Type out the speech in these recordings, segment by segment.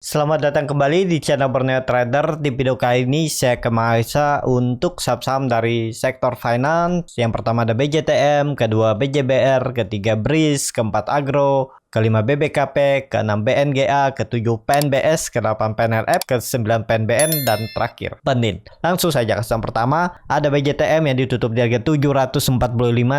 Selamat datang kembali di channel Borneo Trader. Di video kali ini saya akan menganalisa untuk saham-saham dari sektor finance. Yang pertama ada BJTM, kedua BJBR, ketiga BRIS, keempat Agro, kelima BBKP, keenam BNGA, ketujuh PNBS, kedelapan PNRF, kesembilan PNBN, dan terakhir Penin. Langsung saja ke saham pertama, ada BJTM yang ditutup di harga 745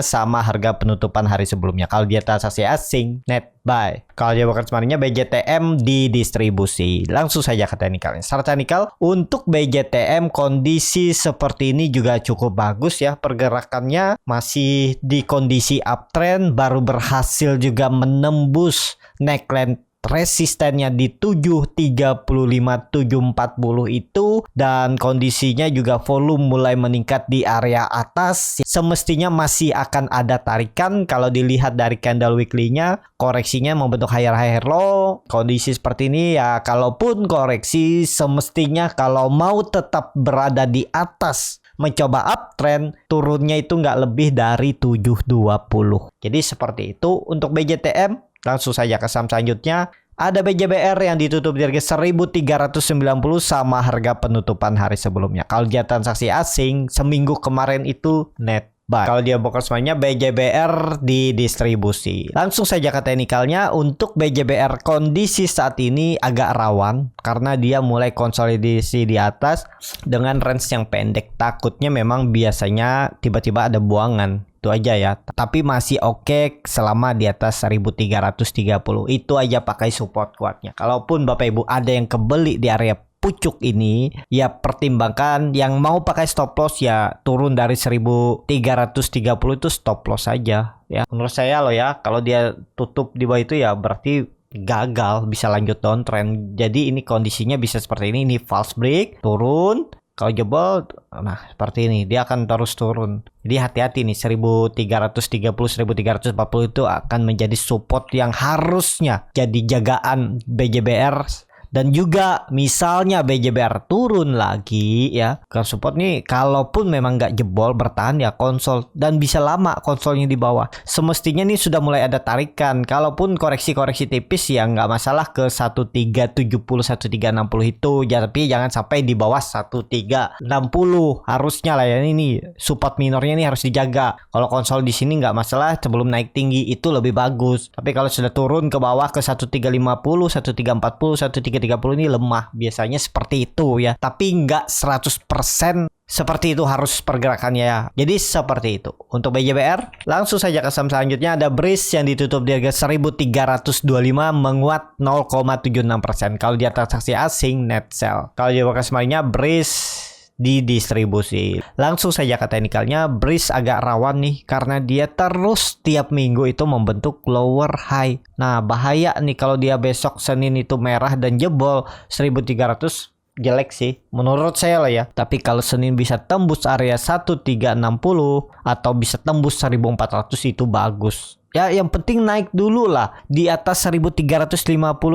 sama harga penutupan hari sebelumnya. Kalau dia transaksi asing, net buy. Kalau dia bukan sebenarnya BJTM di distribusi. Langsung saja ke teknikalnya. Secara teknikal, untuk BJTM kondisi seperti ini juga cukup bagus ya. Pergerakannya masih di kondisi uptrend, baru berhasil juga menembus neckline resistennya di 735 740 itu, dan kondisinya juga volume mulai meningkat di area atas. Semestinya masih akan ada tarikan. Kalau dilihat dari candle weekly-nya, koreksinya membentuk higher low. Kondisi seperti ini ya, kalaupun koreksi semestinya kalau mau tetap berada di atas mencoba uptrend, turunnya itu nggak lebih dari 720. Jadi seperti itu untuk BJTM. Langsung saja ke saham selanjutnya. Ada BJBR yang ditutup di harga 1390 sama harga penutupan hari sebelumnya. Kalau dia transaksi asing, seminggu kemarin itu net buy. Kalau dia bokor semuanya, BJBR di distribusi. Langsung saja ke teknikalnya. Untuk BJBR kondisi saat ini agak rawan karena dia mulai konsolidasi di atas dengan range yang pendek. Takutnya memang biasanya tiba-tiba ada buangan. Itu aja ya, tapi masih oke selama di atas 1330. Itu aja pakai support kuatnya. Kalaupun Bapak Ibu ada yang kebeli di area pucuk ini, ya pertimbangkan. Yang mau pakai stop loss ya turun dari 1330 itu stop loss saja ya. Menurut saya loh ya, kalau dia tutup di bawah itu ya berarti gagal, bisa lanjut downtrend. Jadi ini kondisinya bisa seperti ini false break, turun. Kalau jebol, nah seperti ini, dia akan terus turun. Jadi hati-hati nih, 1330, 1340 itu akan menjadi support yang harusnya jadi jagaan BJBR. Dan juga misalnya BJBR turun lagi ya, ke support nih, kalaupun memang nggak jebol bertahan ya konsol, dan bisa lama konsolnya di bawah. Semestinya nih sudah mulai ada tarikan. Kalaupun koreksi-koreksi tipis ya nggak masalah ke 1370, 1360 itu ya, tapi jangan sampai di bawah 1360 harusnya lah ya. Ini support minornya nih harus dijaga. Kalau konsol di sini nggak masalah, sebelum naik tinggi itu lebih bagus. Tapi kalau sudah turun ke bawah ke 1350, 1340, 1330 ini lemah, biasanya seperti itu ya, tapi nggak 100% seperti itu harus pergerakannya ya. Jadi seperti itu untuk BJBR. Langsung saja ke saham selanjutnya, ada BRIS yang ditutup di harga 1325 menguat 0,76%. Kalau dia transaksi asing net sell. Kalau dia bekas kemarinnya BRIS di distribusi. Langsung saja ke teknikalnya, BRIS agak rawan nih karena dia terus tiap minggu itu membentuk lower high. Nah bahaya nih kalau dia besok Senin itu merah dan jebol 1300, jelek sih menurut saya lah ya. Tapi kalau Senin bisa tembus area 1360 atau bisa tembus 1400 itu bagus. Ya yang penting naik dulu lah. Di atas 1350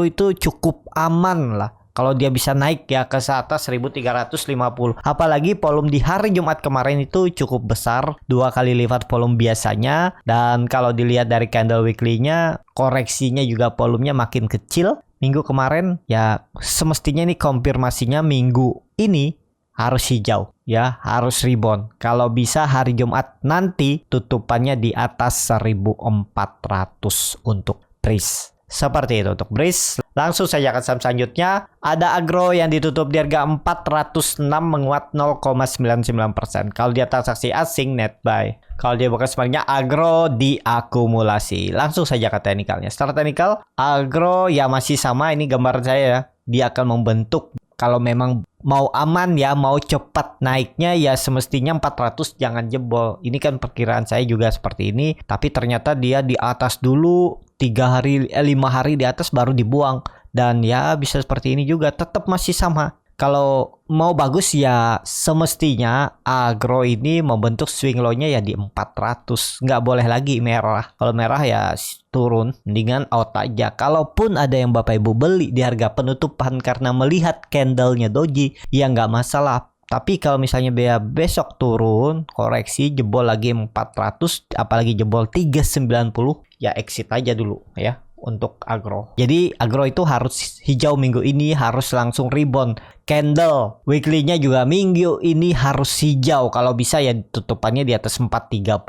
itu cukup aman lah. Kalau dia bisa naik ya ke atas 1350. Apalagi volume di hari Jumat kemarin itu cukup besar, 2 kali lipat volume biasanya. Dan kalau dilihat dari candle weekly-nya, koreksinya juga volumenya makin kecil. Minggu kemarin ya semestinya ini konfirmasinya minggu ini harus hijau ya, harus rebound. Kalau bisa hari Jumat nanti tutupannya di atas 1400 untuk BRIS. Seperti itu untuk BRIS. Langsung saja ke saham selanjutnya, ada Agro yang ditutup di harga 406 menguat 0,99%. Kalau dia transaksi asing net buy. Kalau dia bukan sebenarnya Agro diakumulasi. Langsung saja ke teknikalnya. Secara teknikal, Agro ya masih sama, ini gambaran saya ya. Dia akan membentuk, kalau memang mau aman ya, mau cepat naiknya ya semestinya 400 jangan jebol. Ini kan perkiraan saya juga seperti ini, tapi ternyata dia di atas dulu 5 hari di atas baru dibuang. Dan ya bisa seperti ini juga, tetap masih sama. Kalau mau bagus ya semestinya Agro ini membentuk swing low-nya ya di 400. Nggak boleh lagi merah. Kalau merah ya turun, mendingan out aja. Kalaupun ada yang Bapak Ibu beli di harga penutupan karena melihat candlenya doji, ya nggak masalah. Tapi kalau misalnya besok turun, koreksi jebol lagi 400, apalagi jebol 390, ya exit aja dulu ya. untuk agro. Jadi agro itu harus hijau minggu ini, harus langsung rebound. Candle weekly-nya juga minggu ini harus hijau. Kalau bisa ya tutupannya di atas 430.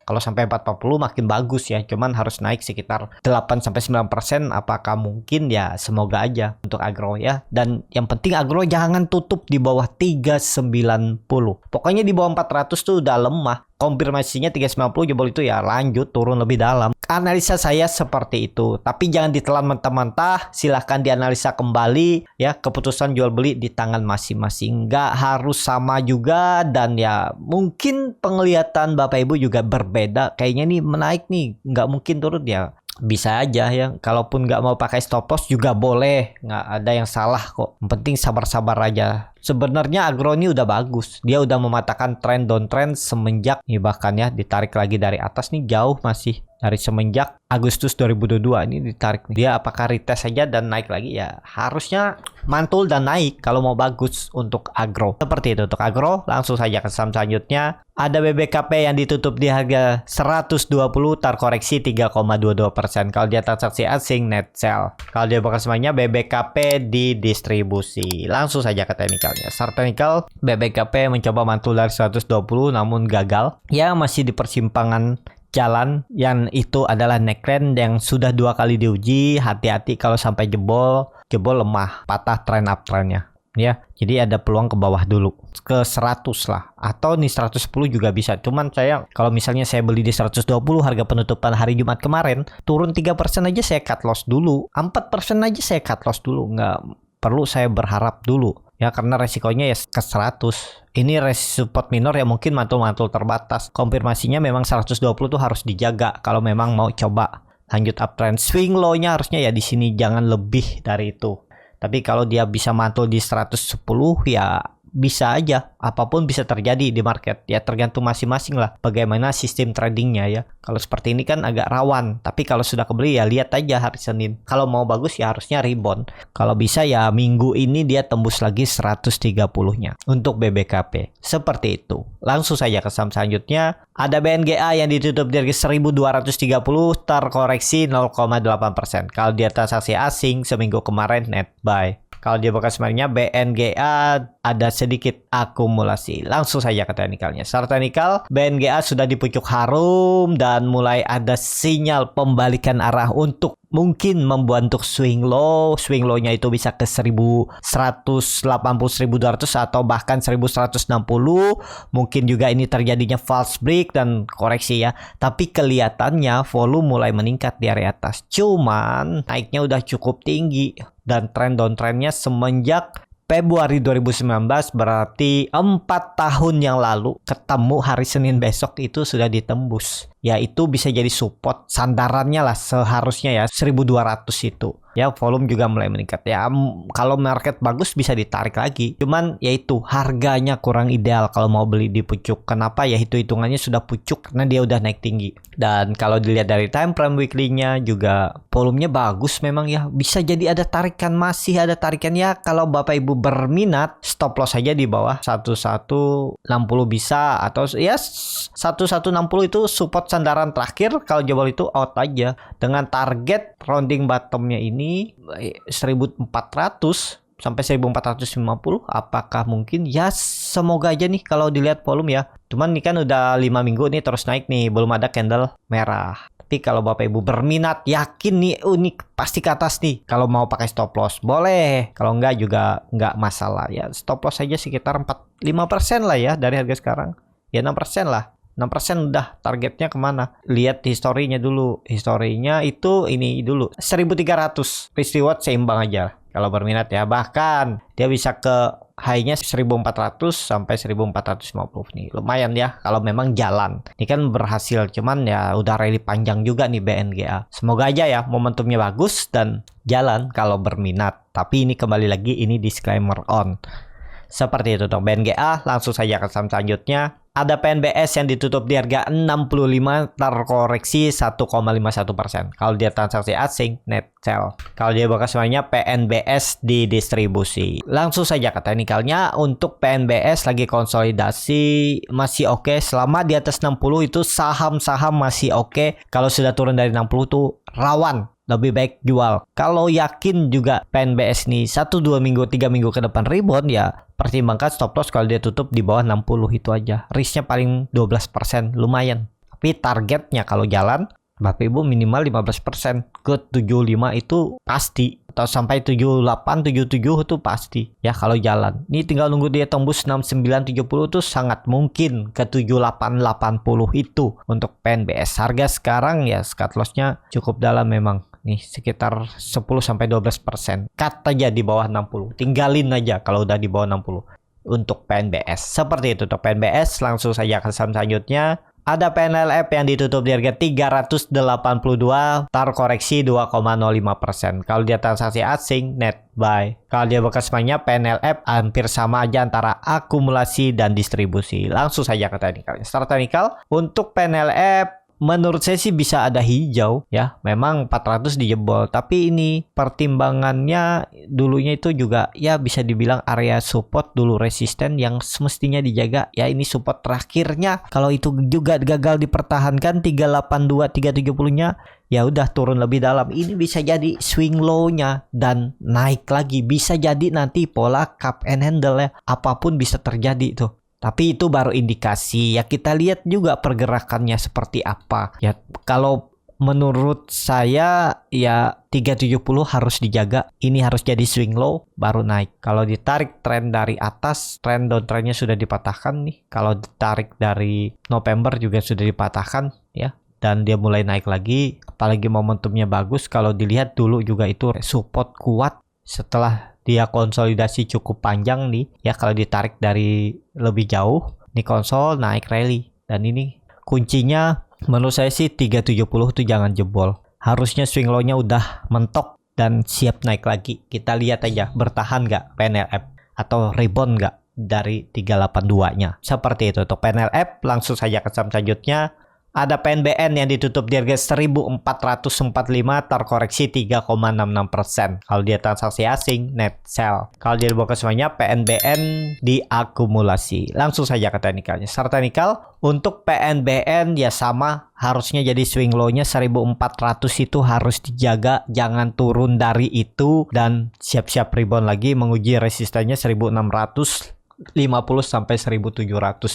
Kalau sampai 440 makin bagus ya. Cuman harus naik sekitar 8-9%. Apakah mungkin? Ya semoga aja untuk agro ya. Dan yang penting agro jangan tutup di bawah 390. Pokoknya di bawah 400 tuh udah lemah. Konfirmasinya 390 jebol itu ya lanjut turun lebih dalam. Analisa saya seperti itu. Tapi jangan ditelan mentah-mentah. Silahkan dianalisa kembali ya. Keputusan jual beli di tangan masing-masing. Nggak harus sama juga. Dan ya mungkin penglihatan Bapak Ibu juga berbeda. Kayaknya nih menaik nih. Nggak mungkin turun ya. Bisa aja ya. Kalaupun nggak mau pakai stop loss juga boleh. Nggak ada yang salah kok. Yang penting sabar-sabar aja. Sebenarnya agro ini udah bagus. Dia udah mematahkan tren downtrend semenjak nih bahkan ya ditarik lagi dari atas nih jauh masih. Dari semenjak Agustus 2022 ini ditarik nih. Dia apakah retest saja dan naik lagi ya harusnya mantul dan naik kalau mau bagus untuk agro. Seperti itu untuk agro. Langsung saja ke saham selanjutnya. Ada BBKP yang ditutup di harga 120 terkoreksi 3,22%. Kalau dia transaksi asing net sell. Kalau dia bakal semuanya BBKP di distribusi. Langsung saja ke teknikalnya. Start teknikal BBKP mencoba mantul dari 120 namun gagal. Ya masih di persimpangan jalan yang itu adalah neckline yang sudah 2 kali diuji. Hati-hati kalau sampai jebol lemah, patah trend uptrendnya ya. Jadi ada peluang ke bawah dulu ke 100 lah atau nih 110 juga bisa. Cuman saya kalau misalnya saya beli di 120 harga penutupan hari Jumat kemarin turun 3% aja saya cut loss dulu. 4% aja saya cut loss dulu. Nggak perlu saya berharap dulu. Ya karena resikonya ya ke 100. Ini resiko support minor ya mungkin mantul-mantul terbatas. Konfirmasinya memang 120 tuh harus dijaga kalau memang mau coba lanjut uptrend. Swing low-nya harusnya ya di sini jangan lebih dari itu. Tapi kalau dia bisa mantul di 110 ya bisa aja, apapun bisa terjadi di market ya, tergantung masing-masing lah bagaimana sistem tradingnya ya. Kalau seperti ini kan agak rawan, tapi kalau sudah kebeli ya lihat aja hari Senin. Kalau mau bagus ya harusnya rebound. Kalau bisa ya minggu ini dia tembus lagi 130-nya untuk BBKP. Seperti itu. Langsung saja ke saham selanjutnya. Ada BNGA yang ditutup di harga 1230 terkoreksi 0,8%. Kalau dia transaksi asing seminggu kemarin net buy. Kalau dia bekas sebenarnya BNGA ada sedikit akumulasi. Langsung saja ke teknikalnya. Secara teknikal, BNGA sudah di pucuk harum dan mulai ada sinyal pembalikan arah untuk mungkin membuat untuk swing low. Swing low-nya itu bisa ke 1180, 1200 atau bahkan 1160. Mungkin juga ini terjadinya false break dan koreksi ya. Tapi kelihatannya volume mulai meningkat di area atas. Cuman naiknya udah cukup tinggi. Dan tren downtrendnya semenjak Februari 2019 berarti 4 tahun yang lalu ketemu hari Senin besok itu sudah ditembus. Ya itu bisa jadi support sandarannya lah seharusnya ya 1200 itu. Ya volume juga mulai meningkat ya. Kalau market bagus bisa ditarik lagi. Cuman yaitu harganya kurang ideal kalau mau beli di pucuk. Kenapa ya itu hitungannya sudah pucuk karena dia udah naik tinggi. Dan kalau dilihat dari time frame weekly-nya juga volumenya bagus memang ya. Bisa jadi ada tarikan, masih ada tarikan ya. Kalau Bapak Ibu berminat stop loss aja di bawah 1160 bisa atau ya 1160 itu support sandaran terakhir. Kalau jebol itu out aja dengan target rounding bottomnya ini 1400 sampai 1450. Apakah mungkin? Ya semoga aja nih kalau dilihat volume ya. Cuman ini kan udah 5 minggu nih terus naik nih, belum ada candle merah. Tapi kalau Bapak Ibu berminat, yakin nih unik pasti ke atas nih. Kalau mau pakai stop loss boleh, kalau enggak juga enggak masalah ya. Stop loss aja sekitar 5% lah ya dari harga sekarang. Ya 6% lah. 6% udah targetnya kemana? Lihat historinya dulu. Historinya itu ini dulu 1300. Risk reward seimbang aja kalau berminat ya. Bahkan dia bisa ke high-nya 1400 sampai 1450 nih. Lumayan ya kalau memang jalan. Ini kan berhasil, cuman ya udah rally panjang juga nih BNGA. Semoga aja ya momentumnya bagus dan jalan kalau berminat. Tapi ini kembali lagi ini disclaimer on. Seperti itu dong BNGA. Langsung saja ke saham selanjutnya. Ada PNBS yang ditutup di harga 65 terkoreksi 1,51%. Kalau dia transaksi asing net sell. Kalau dia bakal semuanya PNBS di distribusi. Langsung saja ke teknikalnya. Untuk PNBS lagi konsolidasi masih oke. Selama di atas 60 itu saham-saham masih oke. Kalau sudah turun dari 60 tuh rawan lebih baik jual. Kalau yakin juga PNBS nih 1-2 minggu 3 minggu ke depan rebound, ya pertimbangkan stop loss kalau dia tutup di bawah 60 itu aja. Risknya paling 12%, lumayan. Tapi targetnya kalau jalan Bapak Ibu minimal 15% ke 75 itu pasti, atau sampai 78 77 itu pasti ya kalau jalan. Ini tinggal nunggu dia tembus 69 70 itu sangat mungkin ke 78 80 itu untuk PNBS. Harga sekarang ya cut loss-nya cukup dalam memang. Nih sekitar 10 sampai 12%. Cut aja di bawah 60. Tinggalin aja kalau udah di bawah 60 untuk PNBS. Seperti itu untuk PNBS. Langsung saja ke saham selanjutnya. Ada PNLF yang ditutup di harga 382, terkoreksi 2,05%. Kalau dia transaksi asing, net buy. Kalau dia bekas mainnya PNLF hampir sama aja antara akumulasi dan distribusi. Langsung saja ke teknikal. Start teknikal untuk PNLF. Menurut saya sih bisa ada hijau ya. Memang 400 dijebol, tapi ini pertimbangannya dulunya itu juga ya bisa dibilang area support dulu resisten yang semestinya dijaga. Ya ini support terakhirnya. Kalau itu juga gagal dipertahankan 382 370-nya, ya udah turun lebih dalam. Ini bisa jadi swing low-nya dan naik lagi. Bisa jadi nanti pola cup and handle ya. Apapun bisa terjadi tuh. Tapi itu baru indikasi ya, kita lihat juga pergerakannya seperti apa. Ya kalau menurut saya ya 370 harus dijaga. Ini harus jadi swing low baru naik. Kalau ditarik tren dari atas, tren downtrendnya sudah dipatahkan nih. Kalau ditarik dari November juga sudah dipatahkan ya. Dan dia mulai naik lagi, apalagi momentumnya bagus. Kalau dilihat dulu juga itu support kuat setelah dia konsolidasi cukup panjang nih ya. Kalau ditarik dari lebih jauh nih konsol naik rally, dan ini kuncinya menurut saya sih 370 tuh jangan jebol. Harusnya swing low-nya udah mentok dan siap naik lagi. Kita lihat aja bertahan nggak PNLF atau rebound nggak dari 382-nya. Seperti itu untuk PNLF. Langsung saja ke saham selanjutnya. Ada PNBN yang ditutup di harga 1445, terkoreksi 3,66%. Kalau dia transaksi asing, net sell. Kalau dia dibawa ke semuanya, PNBN diakumulasi. Langsung saja ke teknikalnya. Secara teknikal, untuk PNBN ya sama, harusnya jadi swing low-nya 1400 itu harus dijaga, jangan turun dari itu, dan siap-siap rebound lagi menguji resistannya 1650 sampai 1700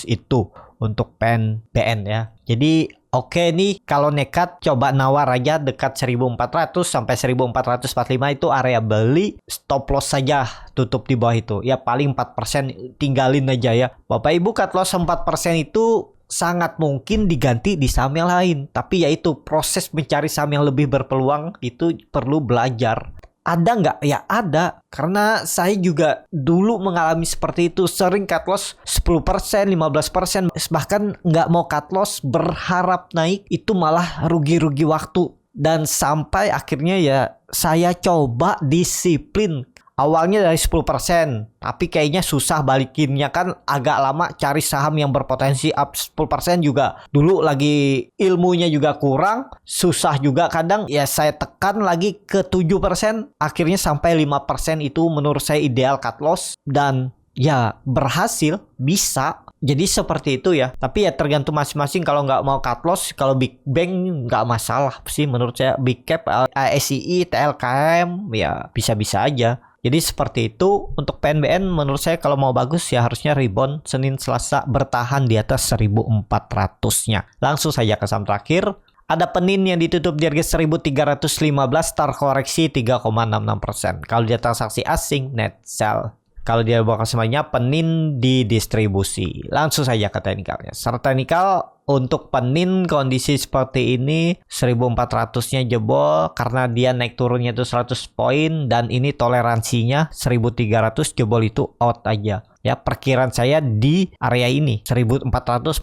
itu untuk PNBN ya. Jadi oke nih, kalau nekat coba nawar aja dekat 1400 sampai 1445 itu area beli, stop loss saja tutup di bawah itu. Ya paling 4% tinggalin aja ya. Bapak Ibu, cut loss 4% itu sangat mungkin diganti di saham yang lain. Tapi yaitu proses mencari saham yang lebih berpeluang itu perlu belajar. Ada nggak? Ya ada. Karena saya juga dulu mengalami seperti itu. Sering cut loss 10%, 15%. Bahkan nggak mau cut loss, berharap naik. Itu malah rugi-rugi waktu. Dan sampai akhirnya ya saya coba disiplin. Awalnya dari 10%, tapi kayaknya susah balikinnya, kan agak lama cari saham yang berpotensi up 10% juga. Dulu lagi ilmunya juga kurang, susah juga kadang. Ya saya tekan lagi ke 7%, akhirnya sampai 5% itu menurut saya ideal cut loss. Dan ya berhasil, bisa. Jadi seperti itu ya. Tapi ya tergantung masing-masing. Kalau nggak mau cut loss, kalau big bank nggak masalah sih menurut saya. Big cap, ASII, TLKM ya bisa-bisa aja. Jadi seperti itu untuk PNBN. Menurut saya kalau mau bagus ya harusnya rebound Senin Selasa bertahan di atas 1400-nya. Langsung saja ke saham terakhir. Ada Penin yang ditutup di harga 1315, terkoreksi 3,66%. Kalau dia transaksi asing, net sell. Kalau dia bawa semuanya, Penin didistribusi. Langsung saja ke teknikalnya. Secara teknikal untuk Penin kondisi seperti ini 1400-nya jebol karena dia naik turunnya itu 100 poin, dan ini toleransinya 1300, jebol itu out aja. Ya perkiraan saya di area ini 1400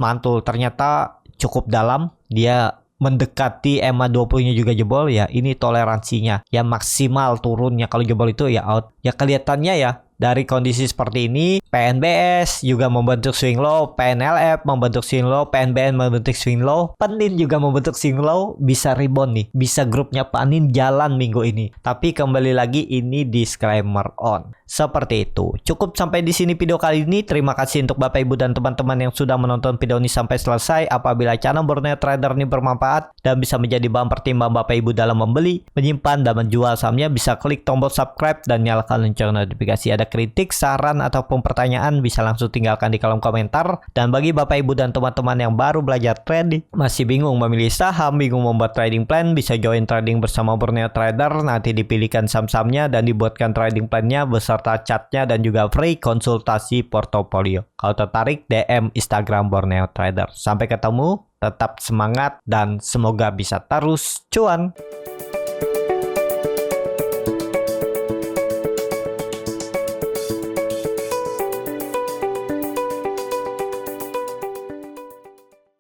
mantul, ternyata cukup dalam. Dia mendekati EMA 20-nya juga jebol, ya ini toleransinya. Ya maksimal turunnya kalau jebol itu ya out. Ya kelihatannya ya Dari kondisi seperti ini, PNBS juga membentuk swing low, PNLF membentuk swing low, PNBN membentuk swing low, Penin juga membentuk swing low, bisa rebound nih, bisa grupnya Panin jalan minggu ini. Tapi kembali lagi ini disclaimer on. Seperti itu. Cukup sampai di sini video kali ini. Terima kasih untuk Bapak Ibu dan teman-teman yang sudah menonton video ini sampai selesai. Apabila channel Borneo Trader ini bermanfaat dan bisa menjadi bahan pertimbangan Bapak Ibu dalam membeli, menyimpan, dan menjual sahamnya, bisa klik tombol subscribe dan nyalakan lonceng notifikasi. Ada kritik, saran, ataupun pertanyaan bisa langsung tinggalkan di kolom komentar. Dan bagi Bapak Ibu dan teman-teman yang baru belajar trading, masih bingung memilih saham, bingung membuat trading plan, bisa join trading bersama Borneo Trader. Nanti dipilihkan saham-sahamnya dan dibuatkan trading plan-nya serta chartnya dan juga free konsultasi portofolio. Kalau tertarik, DM Instagram Borneo Trader. Sampai ketemu, tetap semangat dan semoga bisa terus cuan.